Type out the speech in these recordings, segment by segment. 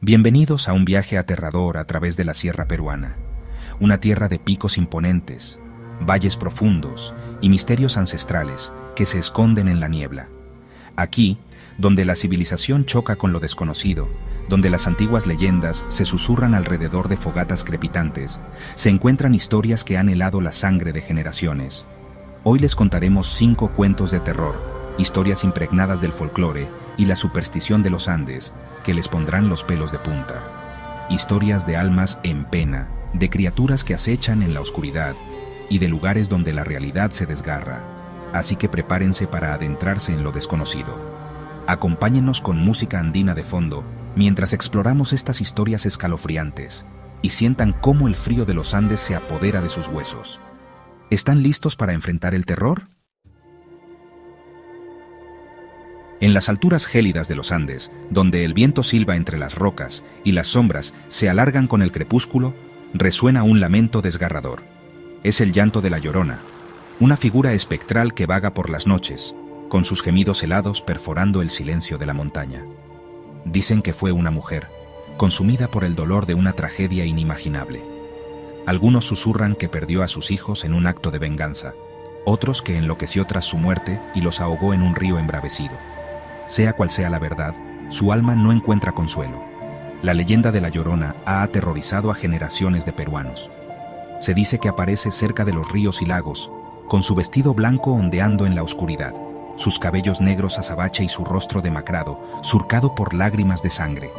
Bienvenidos a un viaje aterrador a través de la sierra peruana, una tierra de picos imponentes, valles profundos y misterios ancestrales que se esconden en la niebla. Aquí, donde la civilización choca con lo desconocido, donde las antiguas leyendas se susurran alrededor de fogatas crepitantes, se encuentran historias que han helado la sangre de generaciones. Hoy les contaremos 5 cuentos de terror, historias impregnadas del folclore y la superstición de los Andes, que les pondrán los pelos de punta. Historias de almas en pena, de criaturas que acechan en la oscuridad y de lugares donde la realidad se desgarra. Así que prepárense para adentrarse en lo desconocido. Acompáñennos con música andina de fondo mientras exploramos estas historias escalofriantes y sientan cómo el frío de los Andes se apodera de sus huesos. ¿Están listos para enfrentar el terror? En las alturas gélidas de los Andes, donde el viento silba entre las rocas y las sombras se alargan con el crepúsculo, resuena un lamento desgarrador. Es el llanto de la Llorona, una figura espectral que vaga por las noches, con sus gemidos helados perforando el silencio de la montaña. Dicen que fue una mujer, consumida por el dolor de una tragedia inimaginable. Algunos susurran que perdió a sus hijos en un acto de venganza, otros que enloqueció tras su muerte y los ahogó en un río embravecido. Sea cual sea la verdad, su alma no encuentra consuelo. La leyenda de la Llorona ha aterrorizado a generaciones de peruanos. Se dice que aparece cerca de los ríos y lagos, con su vestido blanco ondeando en la oscuridad, sus cabellos negros azabache y su rostro demacrado, surcado por lágrimas de sangre.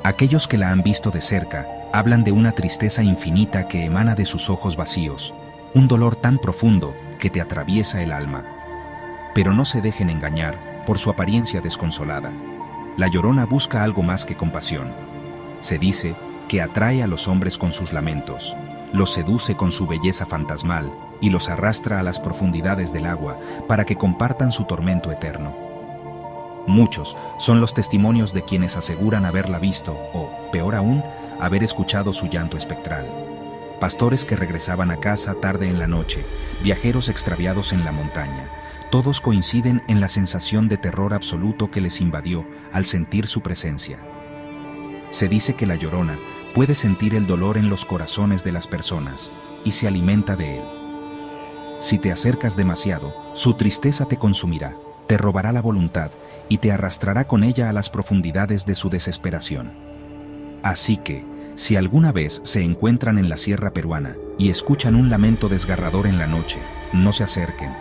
Aquellos que la han visto de cerca hablan de una tristeza infinita que emana de sus ojos vacíos, un dolor tan profundo que te atraviesa el alma. Pero no se dejen engañar por su apariencia desconsolada. La Llorona busca algo más que compasión. Se dice que atrae a los hombres con sus lamentos, los seduce con su belleza fantasmal y los arrastra a las profundidades del agua para que compartan su tormento eterno. Muchos son los testimonios de quienes aseguran haberla visto o, peor aún, haber escuchado su llanto espectral. Pastores que regresaban a casa tarde en la noche, viajeros extraviados en la montaña, todos coinciden en la sensación de terror absoluto que les invadió al sentir su presencia. Se dice que la Llorona puede sentir el dolor en los corazones de las personas y se alimenta de él. Si te acercas demasiado, su tristeza te consumirá, te robará la voluntad y te arrastrará con ella a las profundidades de su desesperación. Así que, si alguna vez se encuentran en la sierra peruana y escuchan un lamento desgarrador en la noche, no se acerquen.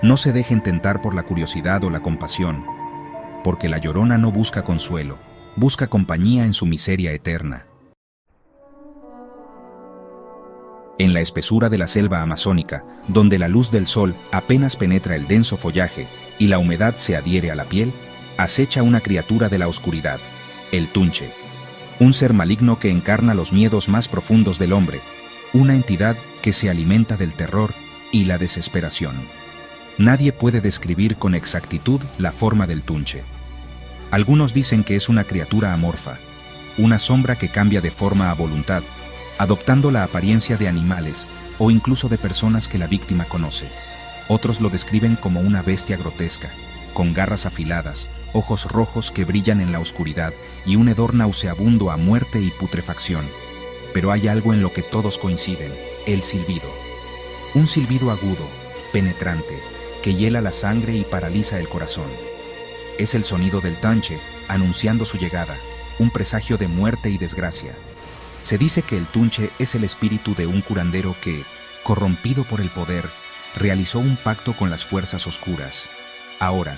No se dejen tentar por la curiosidad o la compasión, porque la Llorona no busca consuelo, busca compañía en su miseria eterna. En la espesura de la selva amazónica, donde la luz del sol apenas penetra el denso follaje y la humedad se adhiere a la piel, acecha una criatura de la oscuridad, el Tunche, un ser maligno que encarna los miedos más profundos del hombre, una entidad que se alimenta del terror y la desesperación. Nadie puede describir con exactitud la forma del Tunche. Algunos dicen que es una criatura amorfa, una sombra que cambia de forma a voluntad, adoptando la apariencia de animales o incluso de personas que la víctima conoce. Otros lo describen como una bestia grotesca, con garras afiladas, ojos rojos que brillan en la oscuridad y un hedor nauseabundo a muerte y putrefacción. Pero hay algo en lo que todos coinciden: el silbido. Un silbido agudo, penetrante, que hiela la sangre y paraliza el corazón. Es el sonido del Tunche anunciando su llegada, un presagio de muerte y desgracia. Se dice que el Tunche es el espíritu de un curandero que, corrompido por el poder, realizó un pacto con las fuerzas oscuras. Ahora,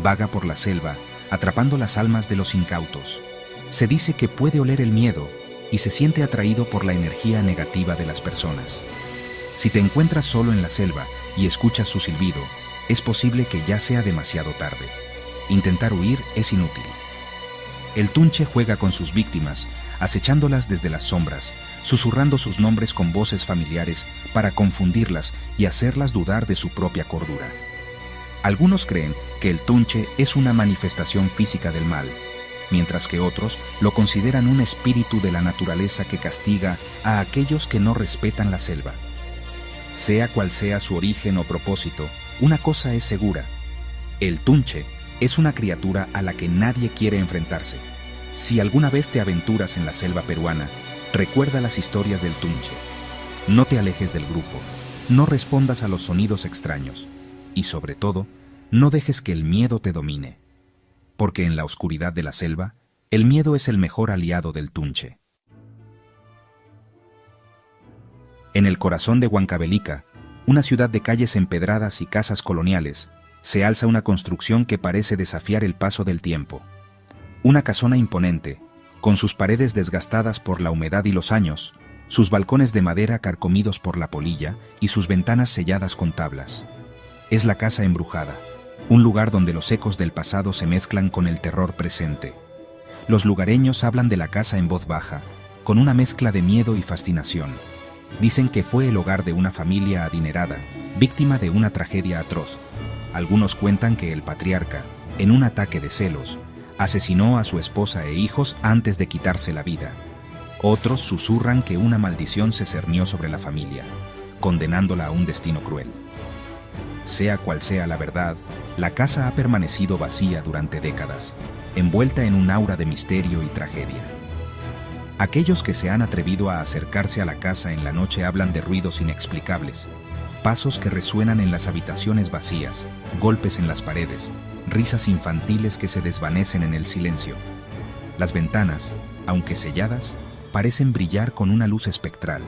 vaga por la selva, atrapando las almas de los incautos. Se dice que puede oler el miedo y se siente atraído por la energía negativa de las personas. Si te encuentras solo en la selva y escuchas su silbido, es posible que ya sea demasiado tarde. Intentar huir es inútil. El Tunche juega con sus víctimas, acechándolas desde las sombras, susurrando sus nombres con voces familiares para confundirlas y hacerlas dudar de su propia cordura. Algunos creen que el Tunche es una manifestación física del mal, mientras que otros lo consideran un espíritu de la naturaleza que castiga a aquellos que no respetan la selva. Sea cual sea su origen o propósito, una cosa es segura: el Tunche es una criatura a la que nadie quiere enfrentarse. Si alguna vez te aventuras en la selva peruana, recuerda las historias del Tunche. No te alejes del grupo, no respondas a los sonidos extraños y, sobre todo, no dejes que el miedo te domine. Porque en la oscuridad de la selva, el miedo es el mejor aliado del Tunche. En el corazón de Huancavelica, una ciudad de calles empedradas y casas coloniales, se alza una construcción que parece desafiar el paso del tiempo. Una casona imponente, con sus paredes desgastadas por la humedad y los años, sus balcones de madera carcomidos por la polilla y sus ventanas selladas con tablas. Es la Casa Embrujada, un lugar donde los ecos del pasado se mezclan con el terror presente. Los lugareños hablan de la casa en voz baja, con una mezcla de miedo y fascinación. Dicen que fue el hogar de una familia adinerada, víctima de una tragedia atroz. Algunos cuentan que el patriarca, en un ataque de celos, asesinó a su esposa e hijos antes de quitarse la vida. Otros susurran que una maldición se cernió sobre la familia, condenándola a un destino cruel. Sea cual sea la verdad, la casa ha permanecido vacía durante décadas, envuelta en un aura de misterio y tragedia. Aquellos que se han atrevido a acercarse a la casa en la noche hablan de ruidos inexplicables, pasos que resuenan en las habitaciones vacías, golpes en las paredes, risas infantiles que se desvanecen en el silencio. Las ventanas, aunque selladas, parecen brillar con una luz espectral,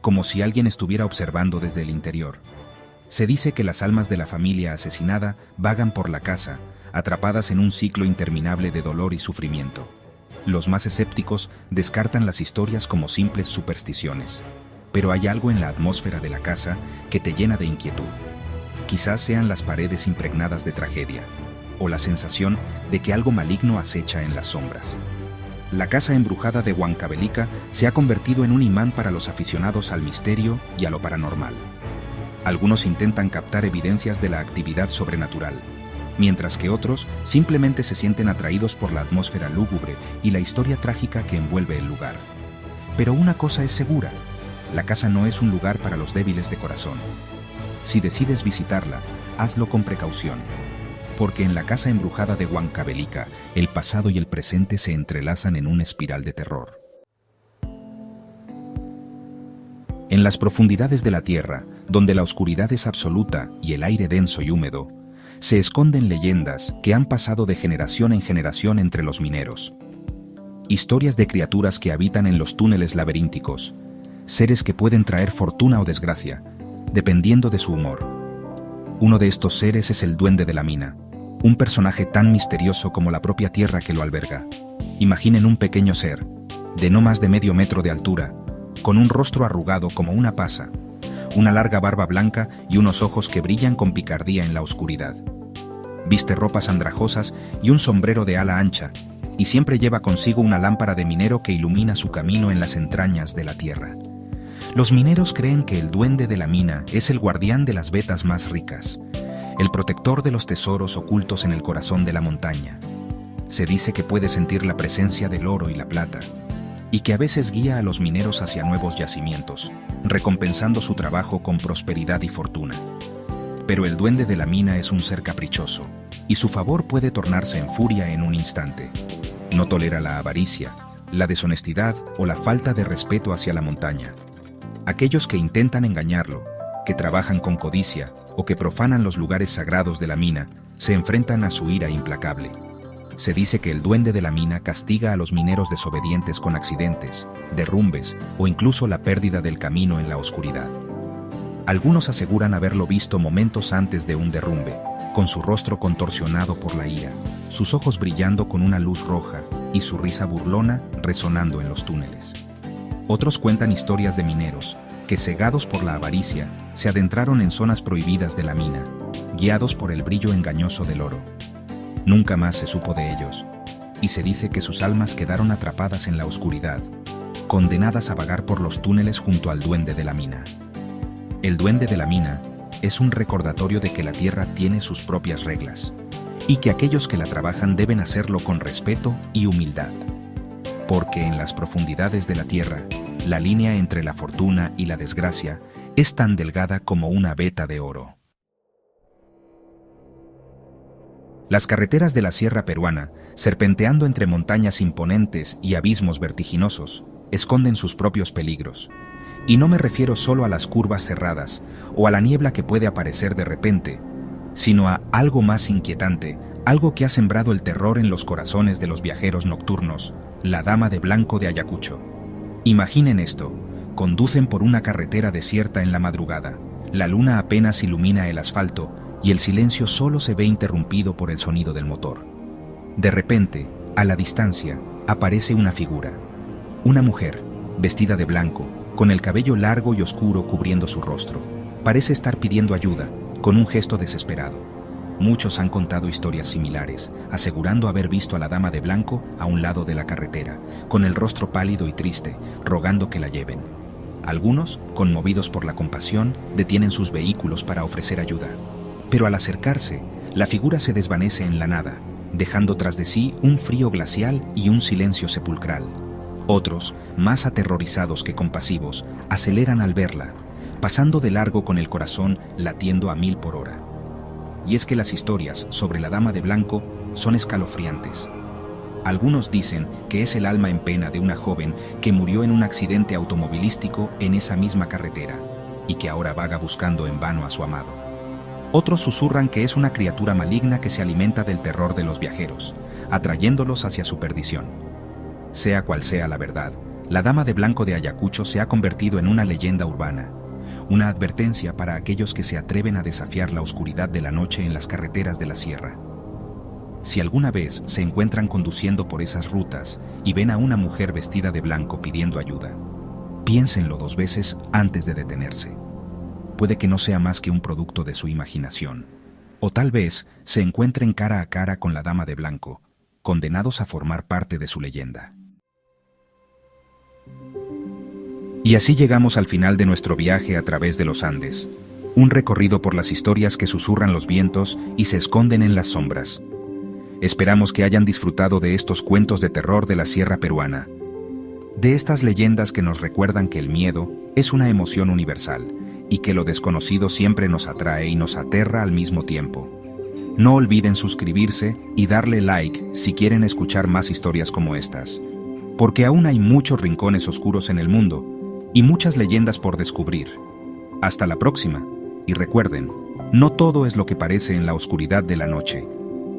como si alguien estuviera observando desde el interior. Se dice que las almas de la familia asesinada vagan por la casa, atrapadas en un ciclo interminable de dolor y sufrimiento. Los más escépticos descartan las historias como simples supersticiones, pero hay algo en la atmósfera de la casa que te llena de inquietud. Quizás sean las paredes impregnadas de tragedia, o la sensación de que algo maligno acecha en las sombras. La Casa Embrujada de Huancavelica se ha convertido en un imán para los aficionados al misterio y a lo paranormal. Algunos intentan captar evidencias de la actividad sobrenatural, mientras que otros simplemente se sienten atraídos por la atmósfera lúgubre y la historia trágica que envuelve el lugar. Pero una cosa es segura, la casa no es un lugar para los débiles de corazón. Si decides visitarla, hazlo con precaución, porque en la Casa Embrujada de Huancavelica, el pasado y el presente se entrelazan en una espiral de terror. En las profundidades de la tierra, donde la oscuridad es absoluta y el aire denso y húmedo, se esconden leyendas que han pasado de generación en generación entre los mineros. Historias de criaturas que habitan en los túneles laberínticos, seres que pueden traer fortuna o desgracia, dependiendo de su humor. Uno de estos seres es el Duende de la Mina, un personaje tan misterioso como la propia tierra que lo alberga. Imaginen un pequeño ser, de no más de medio metro de altura, con un rostro arrugado como una pasa, una larga barba blanca y unos ojos que brillan con picardía en la oscuridad. Viste ropas andrajosas y un sombrero de ala ancha, y siempre lleva consigo una lámpara de minero que ilumina su camino en las entrañas de la tierra. Los mineros creen que el Duende de la Mina es el guardián de las vetas más ricas, el protector de los tesoros ocultos en el corazón de la montaña. Se dice que puede sentir la presencia del oro y la plata, y que a veces guía a los mineros hacia nuevos yacimientos, recompensando su trabajo con prosperidad y fortuna. Pero el Duende de la Mina es un ser caprichoso, y su favor puede tornarse en furia en un instante. No tolera la avaricia, la deshonestidad o la falta de respeto hacia la montaña. Aquellos que intentan engañarlo, que trabajan con codicia o que profanan los lugares sagrados de la mina, se enfrentan a su ira implacable. Se dice que el Duende de la Mina castiga a los mineros desobedientes con accidentes, derrumbes o incluso la pérdida del camino en la oscuridad. Algunos aseguran haberlo visto momentos antes de un derrumbe, con su rostro contorsionado por la ira, sus ojos brillando con una luz roja y su risa burlona resonando en los túneles. Otros cuentan historias de mineros que, cegados por la avaricia, se adentraron en zonas prohibidas de la mina, guiados por el brillo engañoso del oro. Nunca más se supo de ellos, y se dice que sus almas quedaron atrapadas en la oscuridad, condenadas a vagar por los túneles junto al Duende de la Mina. El Duende de la Mina es un recordatorio de que la tierra tiene sus propias reglas, y que aquellos que la trabajan deben hacerlo con respeto y humildad. Porque en las profundidades de la tierra, la línea entre la fortuna y la desgracia es tan delgada como una veta de oro. Las carreteras de la sierra peruana serpenteando entre montañas imponentes y abismos vertiginosos, esconden sus propios peligros. Y no me refiero solo a las curvas cerradas o a la niebla que puede aparecer de repente, sino a algo más inquietante, algo que ha sembrado el terror en los corazones de los viajeros nocturnos, la Dama de Blanco de Ayacucho. Imaginen esto: conducen por una carretera desierta en la madrugada, la luna apenas ilumina el asfalto y el silencio solo se ve interrumpido por el sonido del motor. De repente, a la distancia, aparece una figura. Una mujer, vestida de blanco, con el cabello largo y oscuro cubriendo su rostro. Parece estar pidiendo ayuda, con un gesto desesperado. Muchos han contado historias similares, asegurando haber visto a la Dama de Blanco a un lado de la carretera, con el rostro pálido y triste, rogando que la lleven. Algunos, conmovidos por la compasión, detienen sus vehículos para ofrecer ayuda. Pero al acercarse, la figura se desvanece en la nada, dejando tras de sí un frío glacial y un silencio sepulcral. Otros, más aterrorizados que compasivos, aceleran al verla, pasando de largo con el corazón latiendo a 1000 por hora. Y es que las historias sobre la Dama de Blanco son escalofriantes. Algunos dicen que es el alma en pena de una joven que murió en un accidente automovilístico en esa misma carretera y que ahora vaga buscando en vano a su amado. Otros susurran que es una criatura maligna que se alimenta del terror de los viajeros, atrayéndolos hacia su perdición. Sea cual sea la verdad, la Dama de Blanco de Ayacucho se ha convertido en una leyenda urbana, una advertencia para aquellos que se atreven a desafiar la oscuridad de la noche en las carreteras de la sierra. Si alguna vez se encuentran conduciendo por esas rutas y ven a una mujer vestida de blanco pidiendo ayuda, piénsenlo 2 veces antes de detenerse. Puede que no sea más que un producto de su imaginación, o tal vez se encuentren cara a cara con la Dama de Blanco, condenados a formar parte de su leyenda. Y así llegamos al final de nuestro viaje a través de los Andes, un recorrido por las historias que susurran los vientos y se esconden en las sombras. Esperamos que hayan disfrutado de estos cuentos de terror de la sierra peruana, de estas leyendas que nos recuerdan que el miedo es una emoción universal y que lo desconocido siempre nos atrae y nos aterra al mismo tiempo. No olviden suscribirse y darle like si quieren escuchar más historias como estas, porque aún hay muchos rincones oscuros en el mundo y muchas leyendas por descubrir. Hasta la próxima, y recuerden, no todo es lo que parece en la oscuridad de la noche.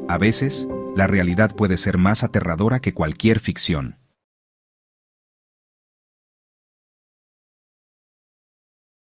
A veces, la realidad puede ser más aterradora que cualquier ficción.